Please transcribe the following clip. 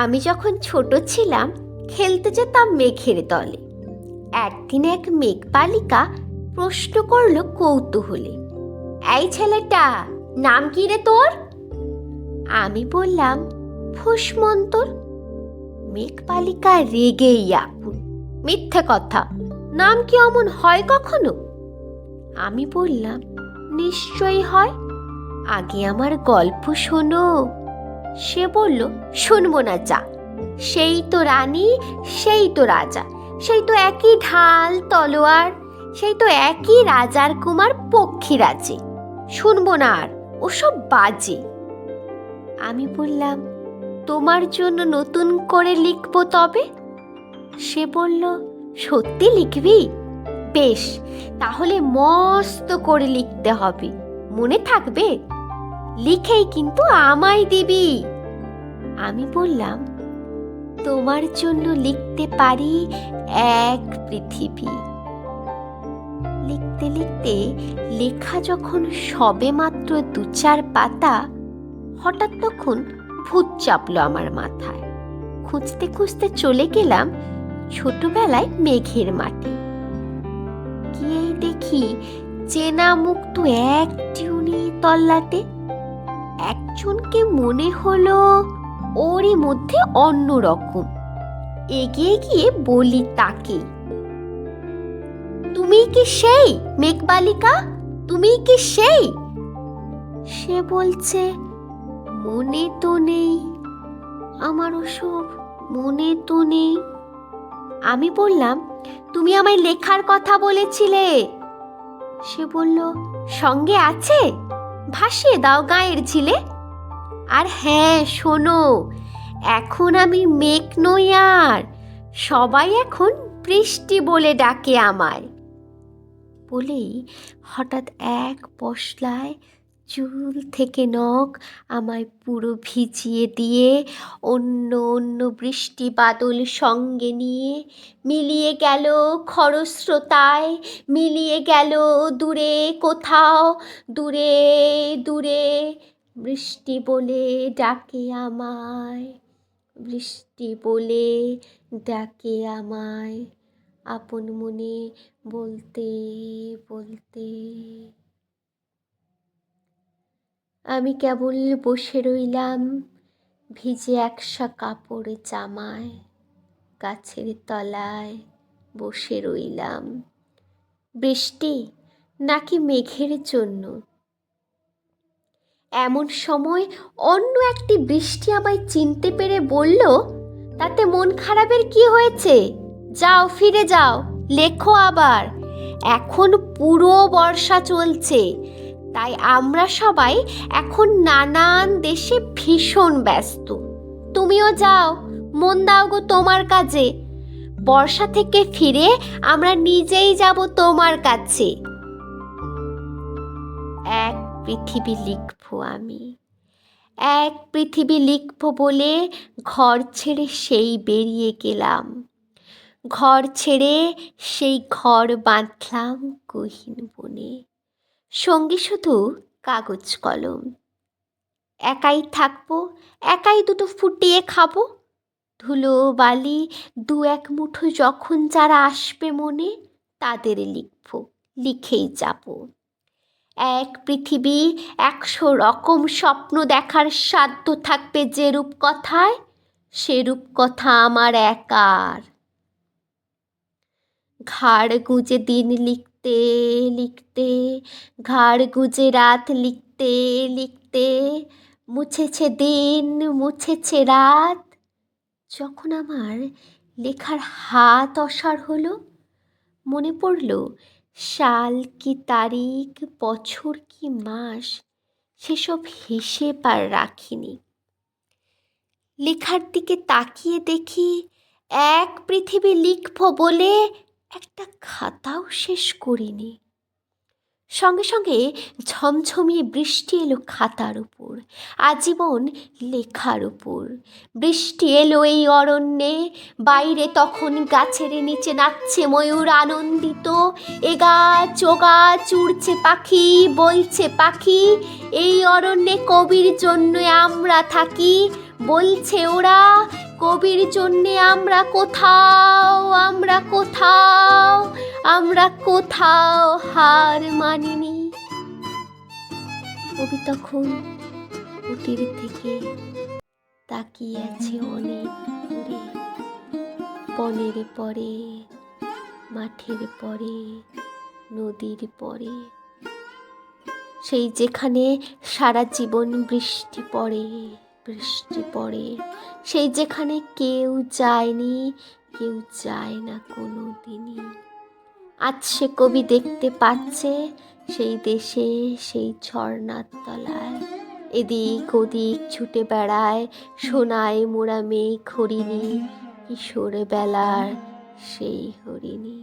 আমি যখন ছোট ছিলাম খেলতে যেতাম মেঘের দলে। একদিন এক মেঘ বালিকা প্রশ্ন করল কৌতূহলে, এই ছেলেটা, নাম কি রে তোর? আমি বললাম, ফুসমন্তর। মেঘ বালিকা রেগেই আগুন, মিথ্যে কথা, নাম কি অমন হয় কখনো? আমি বললাম, নিশ্চয়ই হয়, আগে আমার গল্প শোনো। সে বলল, শুনবো না, যা, সেই তো রানী, সেই তো রাজা, সেই তো একই ঢাল তলোয়ার, সেই তো একই রাজার কুমার পক্ষীরাজে, শুনবো না আর, ওসব বাজে। আমি বললাম, তোমার জন্য নতুন করে লিখবো তবে। সে বলল, সত্যি লিখবি? বেশ, তাহলে মস্ত করে লিখতে হবে, মনে থাকবে, লিখেই কিন্তু আমায় দিবি। আমি বললাম, তোমার জন্য লিখতে পারি এক পৃথিবী। লিখতে লিখতে লেখা যখন সবে মাত্র 2-4 পাতা, হঠাৎ তখন ভূত চাপলো আমার মাথায়। খুঁজতে খুঁজতে চলে গেলাম ছোটবেলায় মেঘের মাঠে। গিয়েই দেখি চেনা মুখ তো একটিও নেই তল্লাটে। একজনকে মনে হলো ওরই মধ্যে অন্যরকম। এগিয়ে গিয়ে বলি তাকে, তুমি কি সেই মেঘবালিকা? তুমি কি সেই? সে বলছে, মনে তো নেই, আমার ওসব মনে তো নেই। আমি বললাম, তুমি আমায় লেখার কথা বলেছিলে। সে বলল, সঙ্গে আছে, ভাসিয়ে দাও গায়ের ঝিলে। আর হ্যাঁ শোনো, এখন আমি মেঘ নই আর, সবাই এখন বৃষ্টি বলে ডাকে আমায়। বলেই হঠাৎ এক পশলায় চুল থেকে নখ আমায় পুরো ভিজিয়ে দিয়ে অন্য অন্য বৃষ্টি বাদল সঙ্গে নিয়ে মিলিয়ে গেল খরস্রোতায়, মিলিয়ে গেল দূরে কোথাও, দূরে দূরে, বৃষ্টি বলে ডাকে আমায়, বৃষ্টি বলে ডাকে আমায়, আপন মনে বলতে বলতে। আমি কেবল বসে রইলাম ভিজে একসা কাপড় জামায়, গাছের তলায় বসে রইলাম। বৃষ্টি নাকি মেঘের জন্য? এমন সময় অন্য একটি বৃষ্টি আমায় চিনতে পেরে বলল, তাতে মন খারাপের কি হয়েছে? যাও, ফিরে যাও, লেখো আবার। এখন পুরো বর্ষা চলছে, তাই আমরা সবাই এখন নানান দেশে ভীষণ ব্যস্ত। তুমিও যাও, মন দাও গো তোমার কাজে। বর্ষা থেকে ফিরে আমরা নিজেই যাব তোমার কাছে। এক পৃথিবী লিখবো আমি, এক পৃথিবী লিখবো বলে ঘর ছেড়ে সেই বেরিয়ে গেলাম। ঘর ছেড়ে সেই ঘর বাঁধলাম গহীন বনে, সঙ্গে শুধু কাগজ কলম। একাই থাকবো, একাই দুটো ফুটিয়ে খাবো, ধুলো বালি 2-1 মুঠো যখন যারা আসবে মনে, তাদের লিখবো, লিখেই যাবো। এক পৃথিবী, 100 রকম স্বপ্ন দেখার সাধ্য থাকবে যে রূপকথায়, সে রূপকথা আমার একার। ঘাড় গুঁজে দিন লিখতে লিখতে, ঘাড় গুঁজে রাত লিখতে লিখতে, মুছেছে দিন, মুছেছে রাত। যখন আমার লেখার হাত অসাড় হলো, মনে পড়ল সাল কি তারিখ, বছর কি মাস, সেসব হিসেব আর রাখিনি। লেখার দিকে তাকিয়ে দেখি এক পৃথিবী লিখবো বলে একটা খাতাও শেষ করিনি। সঙ্গে সঙ্গে ঝমঝমিয়ে বৃষ্টি এলো খাতার উপর, আজীবন লেখার উপর। বৃষ্টি এলো এই অরণ্যে, বাইরে তখন গাছের নিচে নাচছে ময়ূর আনন্দিত। এ গাছ ও গাছ, উড়ছে পাখি, বলছে পাখি, এই অরণ্যে কবির জন্য আমরা থাকি, বলছে ওরা কবির জন্যে আমরা কোথাও হার মানিনি। কবি তখন কুটির থেকে তাকিয়ে আছে অনেক দূরে, বনের পরে, মাঠের পরে, নদীর পরে, সেই যেখানে সারা জীবন বৃষ্টি পড়ে, সেই যেখানে কেউ যায়নি, কেউ যায় না কোনো দিনই। আজ সে কবি দেখতে পাচ্ছে সেই দেশে, সেই ঝর্ণার তলায় এদিক ওদিক ছুটে বেড়ায় সোনায় মোড়া মেঘ হরিণী, কিশোর বেলার সেই হরিণী।